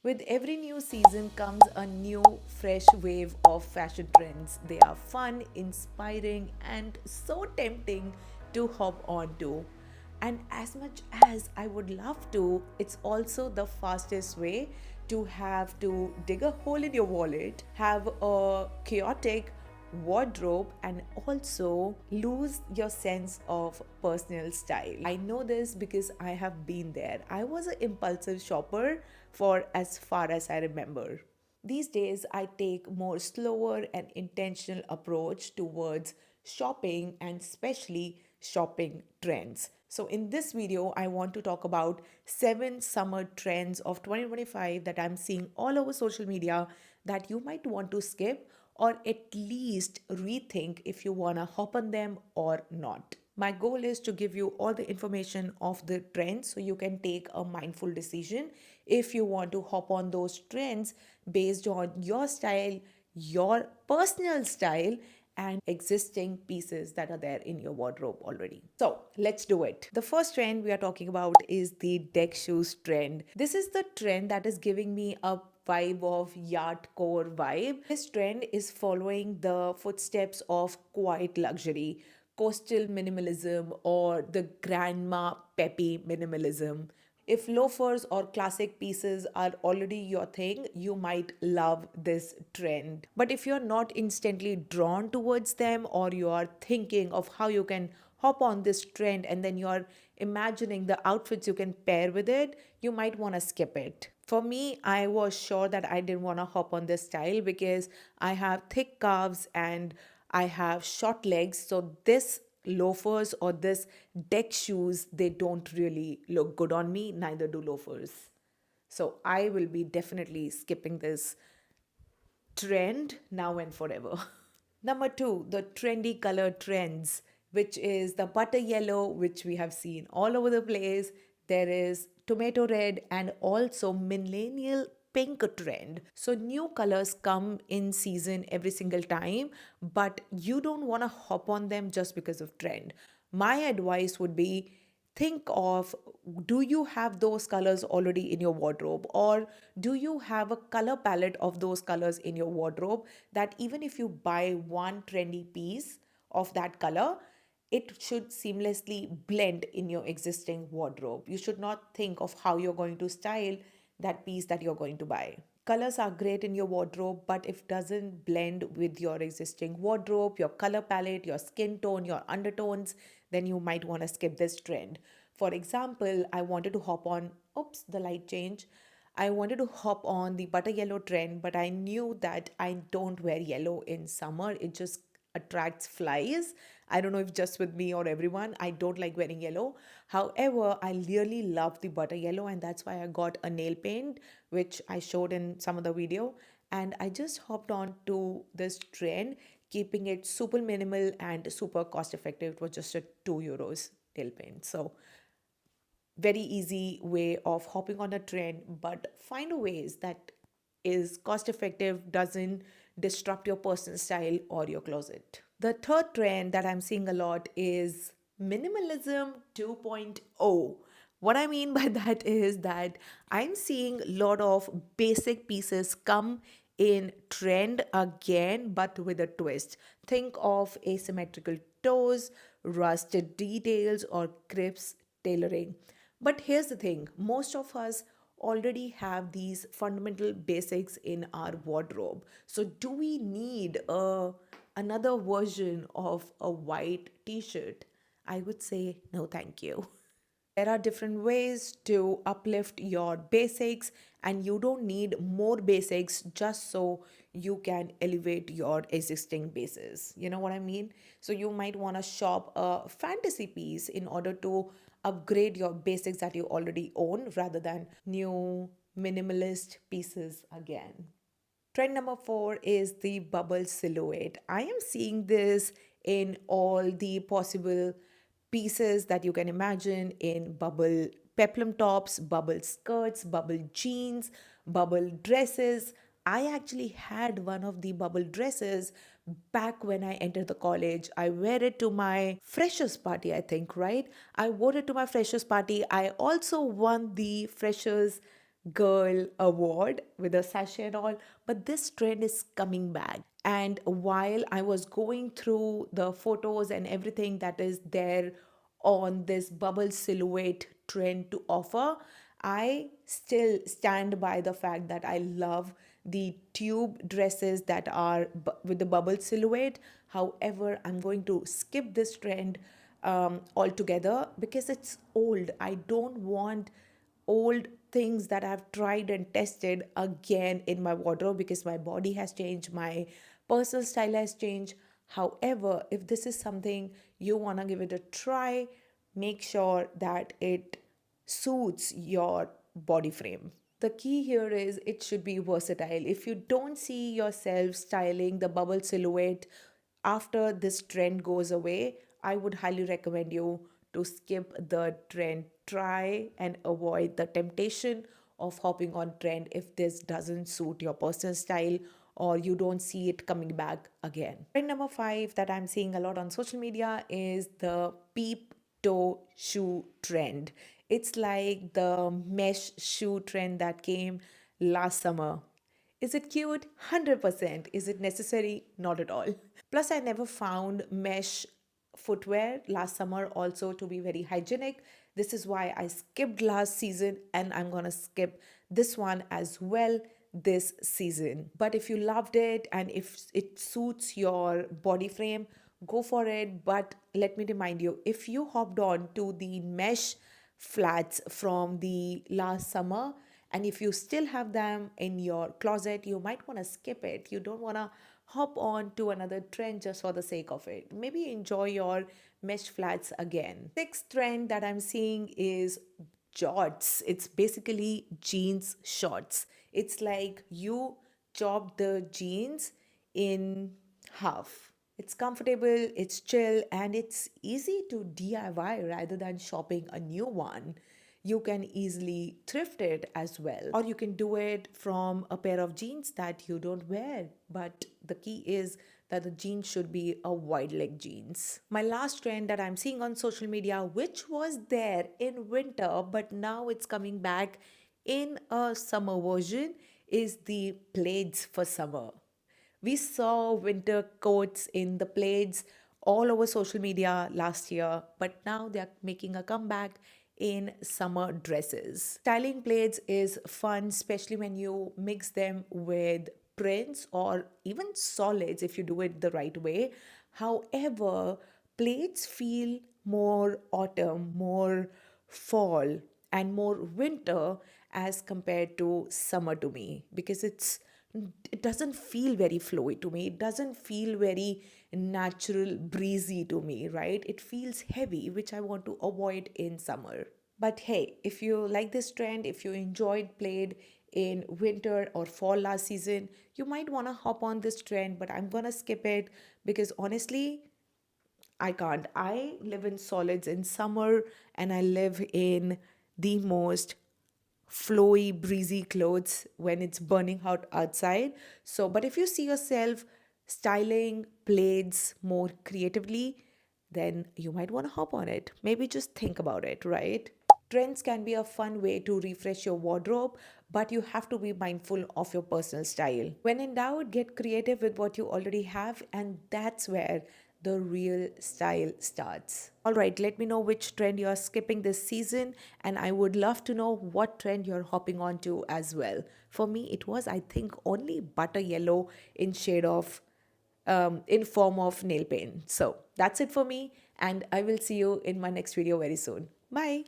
With every new season comes a new, fresh wave of fashion trends. They are fun, inspiring, and so tempting to hop onto. And as much as I would love to, it's also the fastest way to have to dig a hole in your wallet, have a chaotic wardrobe, and also lose your sense of personal style. I know this because I have been there. I was an impulsive shopper for as far as I remember. These days, I take more slower and intentional approach towards shopping and especially shopping trends. So in this video, I want to talk about 7 summer trends of 2025 that I'm seeing all over social media that you might want to skip or at least rethink if you want to hop on them or not. My goal is to give you all the information of the trends so you can take a mindful decision if you want to hop on those trends based on your style, your personal style, and existing pieces that are there in your wardrobe already. So let's do it. The first trend we are talking about is the deck shoes trend. This is the trend that is giving me a vibe of yardcore vibe. This trend is following the footsteps of quiet luxury, coastal minimalism, or the grandma peppy minimalism. If loafers or classic pieces are already your thing, you might love this trend. But if you're not instantly drawn towards them, or you are thinking of how you can hop on this trend and then you're imagining the outfits you can pair with it, you might want to skip it. For me, I was sure that I didn't want to hop on this style because I have thick calves and I have short legs. So this loafers or this deck shoes, they don't really look good on me. Neither do loafers. So I will be definitely skipping this trend now and forever. Number two, the trendy color trends, which is the butter yellow, which we have seen all over the place. There is tomato red and also millennial pink trend. So new colors come in season every single time, but you don't want to hop on them just because of trend. My advice would be think of, do you have those colors already in your wardrobe, or do you have a color palette of those colors in your wardrobe that even if you buy one trendy piece of that color, it should seamlessly blend in your existing wardrobe. You should not think of how you're going to style that piece that you're going to buy. Colors are great in your wardrobe, but if it doesn't blend with your existing wardrobe, your color palette, your skin tone, your undertones, then you might want to skip this trend. For example, I wanted to hop on, oops, the light change. I wanted to hop on the butter yellow trend, but I knew that I don't wear yellow in summer. It just attracts flies. I don't know if just with me or everyone. I don't like wearing yellow. However, I really love the butter yellow, and that's why I got a nail paint, which I showed in some of the video. And I just hopped on to this trend, keeping it super minimal and super cost effective. It was just a €2 nail paint. So very easy way of hopping on a trend, but find ways that is cost effective, doesn't disrupt your personal style or your closet. The third trend that I'm seeing a lot is minimalism 2.0. What I mean by that is that I'm seeing a lot of basic pieces come in trend again, but with a twist. Think of asymmetrical toes, rusted details, or crisp tailoring. But here's the thing, most of us already have these fundamental basics in our wardrobe. So, do we need another version of a white t shirt? I would say no, thank you. There are different ways to uplift your basics, and you don't need more basics just so you can elevate your existing bases. You know what I mean? So, you might want to shop a fantasy piece in order to upgrade your basics that you already own rather than new minimalist pieces again. Trend number four is the bubble silhouette. I am seeing this in all the possible pieces that you can imagine in bubble peplum tops, bubble skirts, bubble jeans, bubble dresses. I actually had one of the bubble dresses back when I entered the college. I wear it to my freshers party, I think, right? I wore it to my freshers party. I also won the freshers girl award with a sachet and all, but this trend is coming back. And while I was going through the photos and everything that is there on this bubble silhouette trend to offer, I still stand by the fact that I love the tube dresses that are with the bubble silhouette. However, I'm going to skip this trend altogether because it's old. I don't want old things that I've tried and tested again in my wardrobe because my body has changed, my personal style has changed. However, if this is something you want to give it a try, make sure that it suits your body frame. The key here is it should be versatile. If you don't see yourself styling the bubble silhouette after this trend goes away, I would highly recommend you to skip the trend. Try and avoid the temptation of hopping on trend if this doesn't suit your personal style or you don't see it coming back again. Trend number 5 that I'm seeing a lot on social media is the peep toe shoe trend. It's like the mesh shoe trend that came last summer. Is it cute? 100%. Is it necessary? Not at all. Plus, I never found mesh footwear last summer also to be very hygienic. This is why I skipped last season and I'm gonna skip this one as well this season. But if you loved it and if it suits your body frame, go for it. But let me remind you, if you hopped on to the mesh flats from the last summer, and if you still have them in your closet, you might want to skip it. You don't want to hop on to another trend just for the sake of it. Maybe enjoy your mesh flats again. Sixth trend that I'm seeing is jorts. It's basically jeans shorts. It's like you chop the jeans in half. It's comfortable, it's chill, and it's easy to DIY rather than shopping a new one. You can easily thrift it as well, or you can do it from a pair of jeans that you don't wear. But the key is that the jeans should be a wide leg jeans. My last trend that I'm seeing on social media, which was there in winter but now it's coming back in a summer version, is the plaids for summer. We saw winter coats in the Plaids all over social media last year, but now they're making a comeback in summer dresses. Styling Plaids is fun, especially when you mix them with prints or even solids if you do it the right way. However, Plaids feel more autumn, more fall, and more winter as compared to summer to me because it doesn't feel very flowy to me. It doesn't feel very natural, breezy to me, right? It feels heavy, which I want to avoid in summer. But hey, if you like this trend, if you enjoyed Plaid in winter or fall last season, you might want to hop on this trend, but I'm gonna skip it because honestly, I can't. I live in solids in summer and I live in the most flowy, breezy clothes when it's burning out outside. So, but if you see yourself styling plaids more creatively, then you might want to hop on it. Maybe just think about it, right? Trends can be a fun way to refresh your wardrobe, but you have to be mindful of your personal style. When in doubt, get creative with what you already have, and that's where the real style starts. All right, let me know which trend you're skipping this season, and I would love to know what trend you're hopping on to as well. For me, it was, I think, only butter yellow in shade of in form of nail paint. So that's it for me, and I will see you in my next video very soon. Bye.